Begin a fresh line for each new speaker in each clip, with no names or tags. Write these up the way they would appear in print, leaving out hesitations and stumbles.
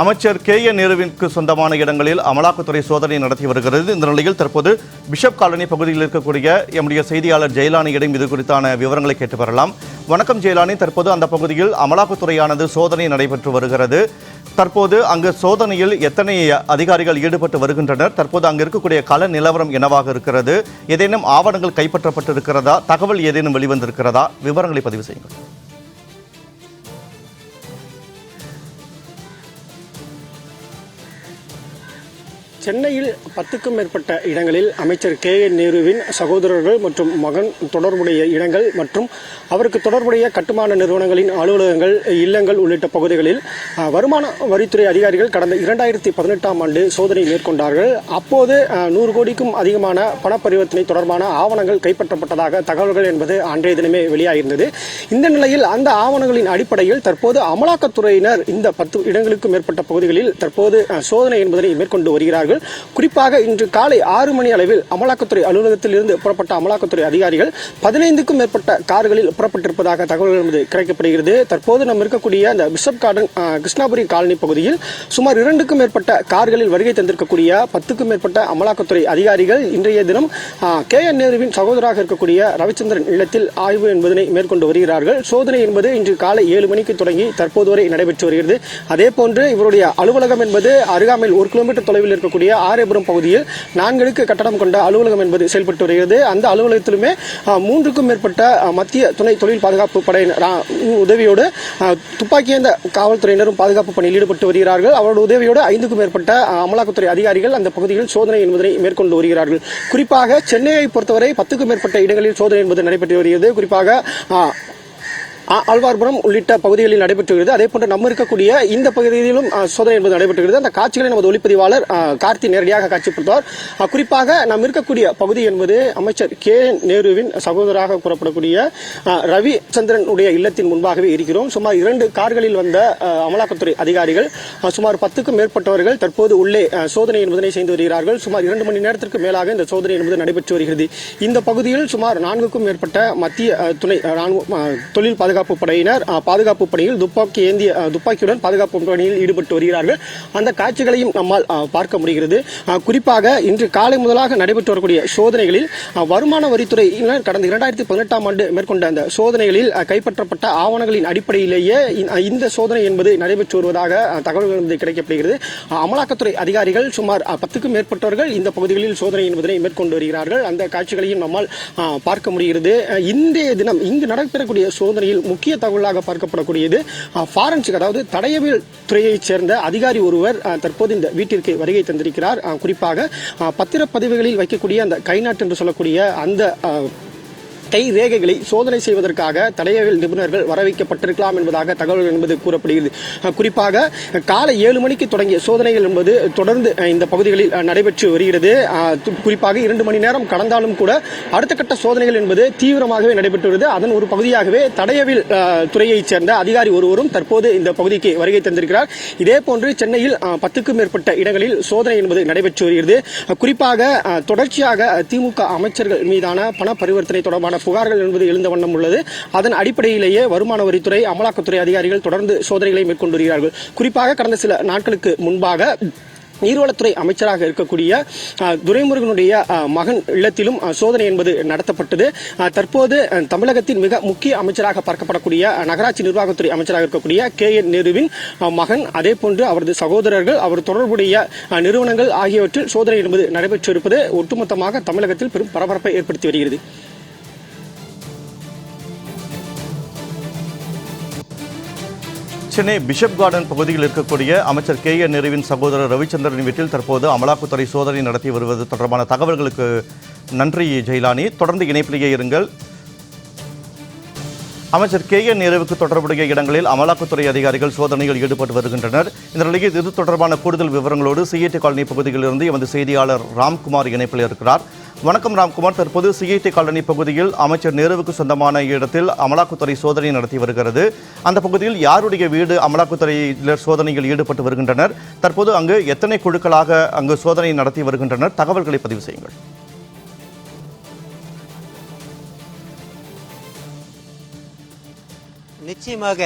அமைச்சர் KN நேருவிற்கு சொந்தமான இடங்களில் அமலாக்கத்துறை சோதனை நடத்தி வருகிறது. இந்த நிலையில் தற்போது பிஷப் காலனி பகுதியில் இருக்கக்கூடிய எம்முடைய செய்தியாளர் ஜெயலானியிடம் இது குறித்தான விவரங்களை கேட்டு வரலாம். வணக்கம் ஜெயலானி, தற்போது அந்த பகுதியில் அமலாக்கத்துறையானது சோதனை நடைபெற்று வருகிறது. தற்போது அங்கு சோதனையில் எத்தனை அதிகாரிகள் ஈடுபட்டு வருகின்றனர்? தற்போது அங்கு இருக்கக்கூடிய கள நிலவரம் என்னவாக இருக்கிறது? ஏதேனும் ஆவணங்கள் கைப்பற்றப்பட்டிருக்கிறதா? தகவல் ஏதேனும் வெளிவந்திருக்கிறதா? விவரங்களை பதிவு செய்யுங்கள்.
சென்னையில் 10க்கும் மேற்பட்ட இடங்களில் அமைச்சர் KN நேருவின் சகோதரர்கள் மற்றும் மகன் தொடர்புடைய இடங்கள் மற்றும் அவருக்கு தொடர்புடைய கட்டுமான நிறுவனங்களின் அலுவலகங்கள், இல்லங்கள் உள்ளிட்ட பகுதிகளில் வருமான வரித்துறை அதிகாரிகள் கடந்த 2018ஆம் ஆண்டு சோதனை மேற்கொண்டார்கள். அப்போது 100 கோடிக்கும் அதிகமான பண பரிவர்த்தனை தொடர்பான ஆவணங்கள் கைப்பற்றப்பட்டதாக தகவல்கள் என்பது அன்றைய தினமே வெளியாகியிருந்தது. இந்த நிலையில் அந்த ஆவணங்களின் அடிப்படையில் தற்போது அமலாக்கத்துறையினர் இந்த 10 இடங்களுக்கும் மேற்பட்ட பகுதிகளில் தற்போது சோதனை என்பதனை மேற்கொண்டு வருகிறார்கள். குறிப்பாக இன்று காலை 6 மணி அளவில் அமலாக்கத்துறை அலுவலகத்தில் இருந்து புறப்பட்ட அமலாக்கத்துறை அதிகாரிகள் 15க்கும் மேற்பட்ட கார்களில் புறப்பட்டிருப்பதாக தகவல்கள் என்பது கிடைக்கப்படுகிறது. தற்போது நாம் இருக்கக்கூடிய அந்த பிஷப் கார்டன் கிருஷ்ணாபுரி காலனி பகுதியில் சுமார் 2க்கும் மேற்பட்ட கார்களில் வருகை தந்திருக்கக்கூடிய 10க்கும் மேற்பட்ட அமலாக்கத்துறை அதிகாரிகள் இன்றைய தினம் KN நேருவின் சகோதராக இருக்கக்கூடிய ரவிச்சந்திரன் இல்லத்தில் ஆய்வு என்பதனை மேற்கொண்டு வருகிறார்கள். சோதனை என்பது இன்று காலை 7 மணிக்கு தொடங்கி தற்போது வரை நடைபெற்று வருகிறது. அதேபோன்று இவருடைய அலுவலகம் என்பது அருகாமையில் 1 கிலோமீட்டர் தொலைவில் இருக்கக்கூடிய ஆரேபுரம் பகுதியில் 4 அடுக்கு கட்டடம் கொண்ட அலுவலகம் என்பது செயல்பட்டு வருகிறது. அந்த அலுவலகத்திலுமே 3க்கும் மேற்பட்ட மத்திய துணை தொழில் பாதுகாப்பு படையினர் உதவியோடு துப்பாக்கியேந்த காவல்துறையினரும் பாதுகாப்பு பணியில் ஈடுபட்டு வருகிறார்கள். அவருடைய உதவியோடு 5க்கும் மேற்பட்ட அமலாக்கத்துறை அதிகாரிகள் அந்த பகுதியில் சோதனை என்பதை மேற்கொண்டு வருகிறார்கள். குறிப்பாக சென்னையை பொறுத்தவரை 10க்கும் மேற்பட்ட இடங்களில் சோதனை என்பது நடைபெற்று வருகிறது. குறிப்பாக ஆழ்வார்புரம் உள்ளிட்ட பகுதிகளில் நடைபெற்று வருகிறது. அதே போன்று நம்ம இருக்கக்கூடிய இந்த பகுதியிலும் சோதனை என்பது நடைபெற்று. அந்த காட்சிகளை நமது ஒளிப்பதிவாளர் கார்த்தி நேரடியாக காட்சிப்படுத்துவார். குறிப்பாக நாம் இருக்கக்கூடிய பகுதி என்பது அமைச்சர் KN நேருவின் சகோதராக கூறப்படக்கூடிய ரவிச்சந்திரன் உடைய இல்லத்தின் முன்பாகவே இருக்கிறோம். சுமார் 2 கார்களில் வந்த அமலாக்கத்துறை அதிகாரிகள் சுமார் 10க்கும் மேற்பட்டவர்கள் தற்போது உள்ளே சோதனை என்பதனை செய்து வருகிறார்கள். சுமார் 2 மணி நேரத்திற்கு மேலாக இந்த சோதனை என்பது நடைபெற்று வருகிறது. இந்த பகுதியில் சுமார் 4க்கும் மேற்பட்ட மத்திய துணை தொழில் பாதுகாப்பு படையினர் பாதுகாப்பு பணியில் துப்பாக்கியுடன் பாதுகாப்பு பணியில் ஈடுபட்டு வருகிறார்கள். அந்த காட்சிகளையும் நம்மால் பார்க்க முடிகிறது. குறிப்பாக இன்று காலை முதலாக நடைபெற்று வரக்கூடிய சோதனைகளில் வருமான வரித்துறையினர் கடந்த 2018ஆம் ஆண்டு மேற்கொண்ட அந்த சோதனைகளில் கைப்பற்றப்பட்ட ஆவணங்களின் அடிப்படையிலேயே இந்த சோதனை என்பது நடைபெற்று வருவதாக தகவல்கள் என்பது கிடைக்கப்படுகிறது. அமலாக்கத்துறை அதிகாரிகள் சுமார் 10க்கும் மேற்பட்டவர்கள் இந்த பகுதிகளில் சோதனை என்பதனை மேற்கொண்டு வருகிறார்கள். அந்த காட்சிகளையும் நம்மால் பார்க்க முடிகிறது. இன்றைய தினம் இங்கு நடைபெறக்கூடிய சோதனையில் முக்கிய தகவலாக பார்க்கப்படக்கூடியது ஃபாரன்சிக், அதாவது தடயவியல் துறையைச் சேர்ந்த அதிகாரி ஒருவர் தற்போது இந்த வீட்டிற்கு வருகை தந்திருக்கிறார். குறிப்பாக பத்திரப்பதிவுகளில் வைக்கக்கூடிய அந்த கைநாட்டு என்று சொல்லக்கூடிய அந்த கை ரேகைகளை சோதனை செய்வதற்காக தடயவியல் நிபுணர்கள் வரவைக்கப்பட்டிருக்கலாம் என்பதாக தகவல்கள் என்பது கூறப்படுகிறது. குறிப்பாக காலை 7 மணிக்கு தொடங்கிய சோதனைகள் என்பது தொடர்ந்து இந்த பகுதிகளில் நடைபெற்று வருகிறது. குறிப்பாக 2 மணி நேரம் கடந்தாலும் கூட அடுத்த கட்ட சோதனைகள் என்பது தீவிரமாகவே நடைபெற்று வருகிறது. அதன் ஒரு பகுதியாகவே தடயவியல் துறையைச் சேர்ந்த அதிகாரி ஒருவரும் தற்போது இந்த பகுதிக்கு வருகை தந்திருக்கிறார். இதே போன்று சென்னையில் 10க்கும் மேற்பட்ட இடங்களில் சோதனை என்பது நடைபெற்று வருகிறது. குறிப்பாக தொடர்ச்சியாக திமுக அமைச்சர்கள் மீதான பண பரிவர்த்தனை தொடர்பான புகார்கள் என்பது எழுந்த வண்ணம் உள்ளது. அதன் அடிப்படையிலேயே வருமான வரித்துறை, அமலாக்கத்துறை அதிகாரிகள் தொடர்ந்து சோதனைகளை மேற்கொண்டு வருகிறார்கள். குறிப்பாக கடந்த சில நாட்களுக்கு முன்பாக நீர்வளத்துறை அமைச்சராக இருக்கக்கூடிய துரைமுருகனுடைய மகன் இல்லத்திலும் சோதனை என்பது நடத்தப்பட்டது. தற்போது தமிழகத்தின் மிக முக்கிய அமைச்சராக பார்க்கப்படக்கூடிய நகராட்சி நிர்வாகத்துறை அமைச்சராக இருக்கக்கூடிய KN நேருவின் மகன், அதே போன்று அவரது சகோதரர்கள், அவர் தொடர்புடைய நிறுவனங்கள் ஆகியவற்றில் சோதனை என்பது நடைபெற்று இருப்பது ஒட்டுமொத்தமாக தமிழகத்தில் பெரும் பரபரப்பை ஏற்படுத்தி வருகிறது.
சென்னை பிஷப் கார்டன் பகுதியில் இருக்கக்கூடிய அமைச்சர் KN நேருவின் சகோதரர் ரவிச்சந்திரன் வீட்டில் தற்போது அமலாக்கத்துறை சோதனை நடத்தி வருவது தொடர்பான தகவல்களுக்கு நன்றி ஜெயலானி. தொடர்ந்து இணைப்பிலேயே இருங்கள். அமைச்சர் KN நேருவுக்கு தொடர்புடைய இடங்களில் அமலாக்கத்துறை அதிகாரிகள் சோதனையில் ஈடுபட்டு வருகின்றனர். இந்த நிலையில் இது தொடர்பான கூடுதல் விவரங்களோடு CIT காலனி பகுதியிலிருந்து எமது செய்தியாளர் ராம்குமார் இணைப்பில் இருக்கிறார். வணக்கம் ராம்குமார். தற்போது CIT காலனி பகுதியில் அமைச்சர் நேருவுக்கு சொந்தமான இடத்தில் அமலாக்கத்துறை சோதனை நடத்தி வருகிறது. அந்த பகுதியில் யாருடைய வீடு அமலாக்கத்துறையினர் சோதனையில் ஈடுபட்டு வருகின்றனர்? தற்போது அங்கு எத்தனை குழுக்களாக அங்கு சோதனை நடத்தி வருகின்றனர்? தகவல்களை பதிவு செய்யுங்கள்.
நிச்சயமாக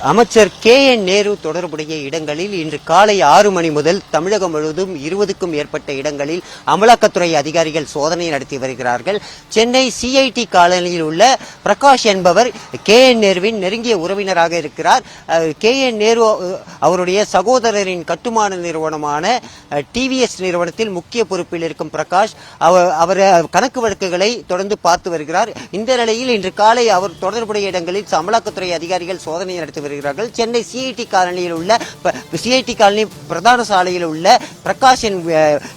அமைச்சர் KN நேரு தொடர்புடைய இடங்களில் இன்று காலை 6 மணி முதல் தமிழகம் முழுவதும் 20க்கும் மேற்பட்ட இடங்களில் அமலாக்கத்துறை அதிகாரிகள் சோதனை நடத்தி வருகிறார்கள். சென்னை CIT காலனியில் உள்ள பிரகாஷ் என்பவர் KN நேருவின் நெருங்கிய உறவினராக இருக்கிறார். KN நேரு அவருடைய சகோதரரின் கட்டுமான நிறுவனமான TVS நிறுவனத்தில் முக்கிய பொறுப்பில் இருக்கும் பிரகாஷ் அவர் கணக்கு வழக்குகளை தொடர்ந்து பார்த்து வருகிறார். இந்த நிலையில் இன்று காலை அவர் தொடர்புடைய இடங்களில் அமலாக்கத்துறை அதிகாரிகள் சோதனை நடத்தி வருகிறார்கள். சென்னை CIT காலனியில் உள்ள CIT காலனி பிரதான சாலையில் உள்ள பிரகாஷின்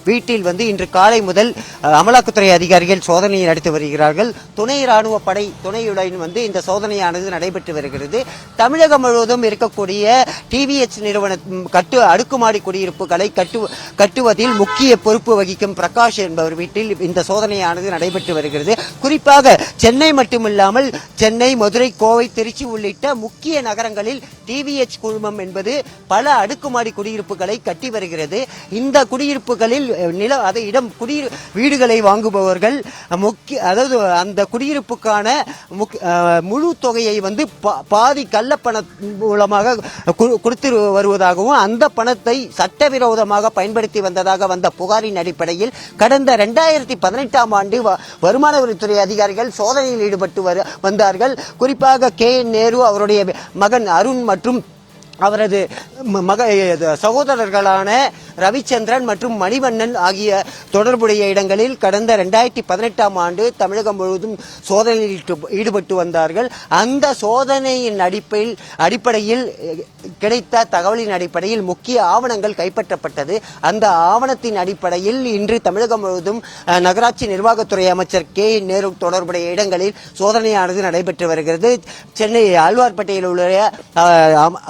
வீட்டில் இன்று காலை முதல் அமலாக்கத்துறை அதிகாரிகள் சோதனையை நடத்தி வருகிறார்கள். துணை ராணுவ படை துணையுடன் இந்த சோதனையானது நடைபெற்று வருகிறது. தமிழகம் முழுவதும் இருக்கக்கூடிய TVS நிறுவன அடுக்குமாடி குடியிருப்புகளை கட்டுவதில் முக்கிய பொறுப்பு வகிக்கும் பிரகாஷ் என்பவர் வீட்டில் இந்த சோதனையானது நடைபெற்று வருகிறது. குறிப்பாக சென்னை மட்டுமில்லாமல் சென்னை, மதுரை, கோவை, திருச்சி உள்ளிட்ட முக்கிய நகரங்களில் TVS குழுமம் என்பது பல அடுக்குமாடி குடியிருப்புகளை கட்டி வருகிறது. இந்த குடியிருப்புகளில் வீடுகளை வாங்குபவர்கள் அதாவது அந்த குடியிருப்புக்கான முழு தொகையை பாதி கள்ளப்பண மூலமாக கொடுத்து வருவதாகவும் அந்த பணத்தை சட்டவிரோதமாக பயன்படுத்தி வந்ததாக வந்த புகாரின் அடிப்படையில் கடந்த 2018ஆம் ஆண்டு வருமான வரித்துறை அதிகாரிகள் சோதனையில் ஈடுபட்டு வந்தார்கள். குறிப்பாக KN நேரு, அவருடைய மகன் அருண் மற்றும் அவரது சகோதரர்களான ரவிச்சந்திரன் மற்றும் மணிவண்ணன் ஆகிய தொடர்புடைய இடங்களில் கடந்த 2018ஆம் ஆண்டு தமிழகம் முழுவதும் சோதனையில் ஈடுபட்டு வந்தார்கள். அந்த சோதனையின் அடிப்படையில் கிடைத்த தகவலின் அடிப்படையில் முக்கிய ஆவணங்கள் கைப்பற்றப்பட்டது. அந்த ஆவணத்தின் அடிப்படையில் இன்று தமிழகம் முழுவதும் நகராட்சி நிர்வாகத்துறை அமைச்சர் KN நேரு தொடர்புடைய இடங்களில் சோதனையானது நடைபெற்று வருகிறது. சென்னை ஆழ்வார்பேட்டையில் உள்ள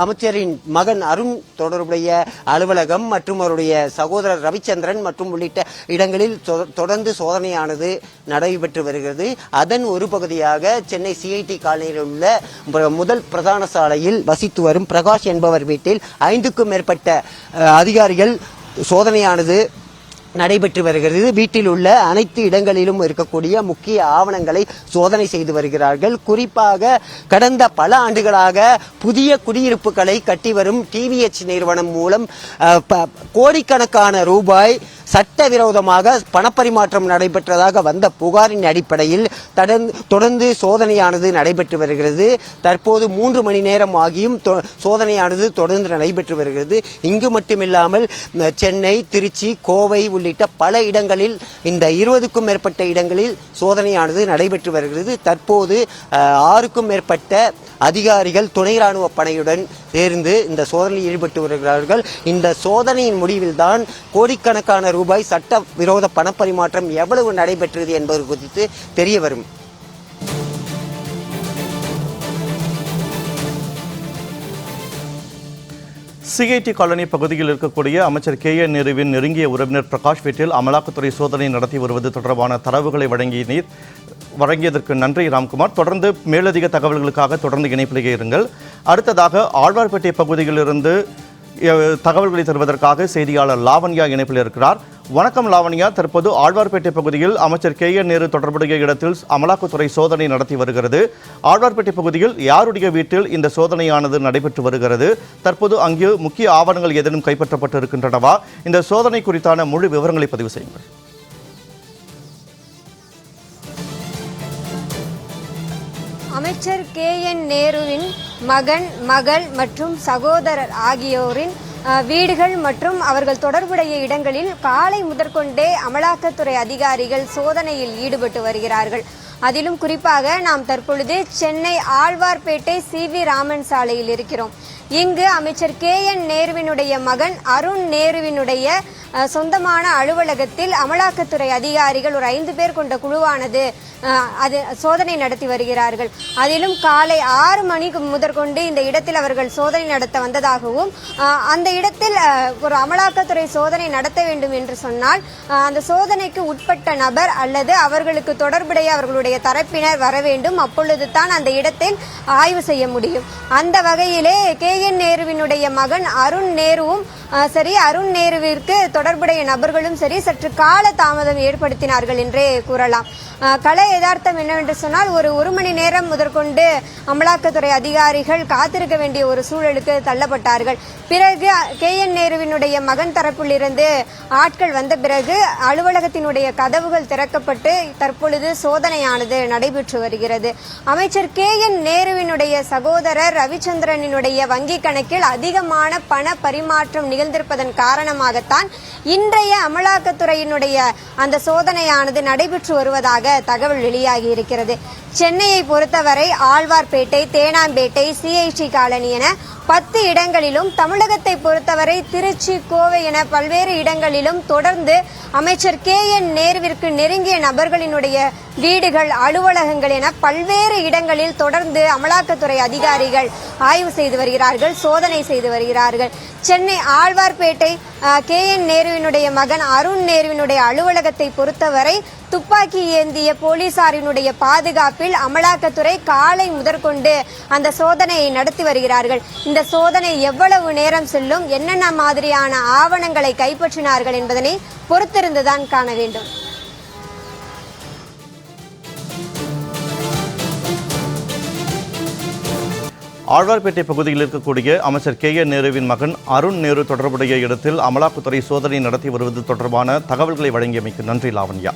அமைச்சரின் மகன் அருண் தொடர்புடைய அலுவலகம் மற்றும் அவருடைய சகோதரர் ரவிச்சந்திரன் மற்றும் உள்ளிட்ட இடங்களில் தொடர்ந்து சோதனையானது நடைபெற்று வருகிறது. அதன் ஒரு பகுதியாக சென்னை CIT காலனியில் உள்ள முதல் பிரதான சாலையில் வசித்து வரும் பிரகாஷ் என்பவர் வீட்டில் 5க்கும் மேற்பட்ட அதிகாரிகள் சோதனையானது நடைபெற்று வருகிறது. வீட்டில் உள்ள அனைத்து இடங்களிலும் இருக்கக்கூடிய முக்கிய ஆவணங்களை சோதனை செய்து வருகிறார்கள். குறிப்பாக கடந்த பல ஆண்டுகளாக புதிய குடியிருப்புகளை கட்டி வரும் TVS நிறுவனம் மூலம் கோடிக்கணக்கான ரூபாய் சட்டவிரோதமாக பணப்பரிமாற்றம் நடைபெற்றதாக வந்த புகாரின் அடிப்படையில் தொடர்ந்து சோதனையானது நடைபெற்று வருகிறது. தற்போது 3 மணி நேரம் ஆகியும் சோதனையானது தொடர்ந்து நடைபெற்று வருகிறது. இங்கு மட்டுமில்லாமல் சென்னை, திருச்சி, கோவை உள்ளிட்ட பல இடங்களில் இந்த 20க்கும் மேற்பட்ட இடங்களில் சோதனையானது நடைபெற்று வருகிறது. தற்போது 6க்கும் மேற்பட்ட அதிகாரிகள் துணை ராணுவ படையுடன் சேர்ந்து இந்த சோதனையில் ஈடுபட்டு வருகிறார்கள். இந்த சோதனையின் முடிவில்தான் கோடிக்கணக்கான ரூபாய் சட்ட விரோத பணப்பரிமாற்றம் எவ்வளவு நடைபெற்றது என்பது குறித்து தெரிய வரும்.
CIT காலனி பகுதியில் இருக்கக்கூடிய அமைச்சர் KN நேருவின் நெருங்கிய உறவினர் பிரகாஷ் வீட்டில் அமலாக்கத்துறை சோதனை நடத்தி வருவது தொடர்பான தரவுகளை வழங்கியதற்கு நன்றி ராம்குமார். தொடர்ந்து மேலதிக தகவல்களுக்காக தொடர்ந்து இணைப்பிலேயே இருங்கள். அடுத்ததாக ஆழ்வார்பேட்டை பகுதியிலிருந்து தகவல்களை தருவதற்காக செய்தியாளர் லாவண்யா இணைப்பில் இருக்கிறார். வணக்கம் லாவண்யா. தற்போது ஆழ்வார்பேட்டை பகுதியில் அமைச்சர் KN நேரு தொடர்புடைய இடத்தில் அமலாக்கத்துறை சோதனை நடத்தி வருகிறது. ஆழ்வார்பேட்டை பகுதியில் யாருடைய வீட்டில் இந்த சோதனையானது நடைபெற்று வருகிறது? தற்போது அங்கு முக்கிய ஆவணங்கள் ஏதேனும் கைப்பற்றப்பட்டு இருக்கின்றனவா? இந்த சோதனை குறித்தான முழு விவரங்களை பதிவு செய்யுங்கள்.
அமைச்சர் KN நேருவின் மகன், மகள் மற்றும் சகோதரர் ஆகியோரின் வீடுகள் மற்றும் அவர்கள் தொடர்புடைய இடங்களில் காலை முதற்கொண்டே அமலாக்கத்துறை அதிகாரிகள் சோதனையில் ஈடுபட்டு வருகிறார்கள். அதிலும் குறிப்பாக நாம் தற்பொழுது சென்னை ஆழ்வார்பேட்டை CV ராமன் சாலையில் இருக்கிறோம். இங்கு அமைச்சர் KN நேருவினுடைய மகன் அருண் நேருவினுடைய சொந்தமான அலுவலகத்தில் அமலாக்கத்துறை அதிகாரிகள் ஒரு 5 பேர் கொண்ட குழுவானது அது சோதனை நடத்தி வருகிறார்கள். அதிலும் காலை 6 மணிக்கு முதற்கொண்டு இந்த இடத்தில் அவர்கள் சோதனை நடத்த வந்ததாகவும் அந்த இடத்தில் ஒரு அமலாக்கத்துறை சோதனை நடத்த வேண்டும் என்று சொன்னால் அந்த சோதனைக்கு உட்பட்ட நபர் அல்லது அவர்களுக்கு தொடர்புடைய அவர்களுடைய தரப்பினர் வர வேண்டும். அப்பொழுது தான் அந்த இடத்தில் ஆய்வு செய்ய முடியும். அந்த வகையிலே KN என் நேருவினுடைய மகன் அருண் நேருவும் சரி, அருண் நேருவிற்கு தொடர்புடைய நபர்களும் சரி சற்று கால தாமதம் ஏற்படுத்தினார்கள் என்றே கூறலாம். கள யதார்த்தம் என்னவென்று சொன்னால், ஒரு மணி நேரம் முதற்கொண்டு அமலாக்கத்துறை அதிகாரிகள் காத்திருக்க வேண்டிய ஒரு சூழலுக்கு தள்ளப்பட்டார்கள். பிறகு KN நேருவினுடைய மகன் தரப்பிலிருந்து ஆட்கள் வந்த பிறகு அலுவலகத்தினுடைய கதவுகள் திறக்கப்பட்டு தற்பொழுது சோதனையானது நடைபெற்று வருகிறது. அமைச்சர் KN நேருவினுடைய சகோதரர் ரவிச்சந்திரனினுடைய வங்கி கணக்கில் அதிகமான பண பரிமாற்றம் நிகழ்ந்திருப்பதன் காரணமாகத்தான் இன்றைய அமலாக்கத்துறையினுடைய அந்த சோதனையானது நடைபெற்று வருவதாக தகவல் வெளியாகி இருக்கிறது. சென்னையை பொறுத்தவரை ஆழ்வார்பேட்டை, தேனாம்பேட்டை, CIT காலனி என 10 இடங்களிலும், தமிழகத்தை பொறுத்தவரை திருச்சி, கோவை என பல்வேறு இடங்களிலும் தொடர்ந்து அமைச்சர் KN நேருவிற்கு நெருங்கிய நபர்களினுடைய வீடுகள், அலுவலகங்கள் என பல்வேறு இடங்களில் தொடர்ந்து அமலாக்கத்துறை அதிகாரிகள் ஆய்வு செய்து வருகிறார்கள், சோதனை செய்து வருகிறார்கள். சென்னை ஆழ்வார்பேட்டை KN நேருவினுடைய மகன் அருண் நேருவினுடைய அலுவலகத்தை பொறுத்தவரை துப்பாக்கி ஏந்திய போலீசாரினுடைய பாதுகாப்பில் அமலாக்கத்துறை காலை முதற்கொண்டு அந்த சோதனையை நடத்தி வருகிறார்கள். இந்த சோதனை எவ்வளவு நேரம் செல்லும், என்னென்ன மாதிரியான ஆவணங்களை கைப்பற்றினார்கள் என்பதனை பொறுத்திருந்துதான் காண வேண்டும்.
ஆழ்வார்பேட்டை பகுதியில் இருக்கக்கூடிய அமைச்சர் KN நேருவின் மகன் அருண் நேரு தொடர்புடைய இடத்தில் அமலாக்கத்துறை சோதனை நடத்தி வருவது தொடர்பான தகவல்களை வழங்கியமைக்கு நன்றி லாவண்யா.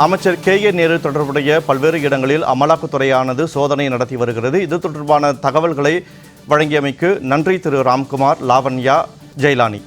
அமைச்சர் KN நேரு தொடர்புடைய பல்வேறு இடங்களில் அமலாக்கத்துறையானது சோதனை நடத்தி வருகிறது. இது தொடர்பான தகவல்களை வழங்கியமைக்கு நன்றி திரு ராம்குமார், லாவண்யா, ஜெயலானி.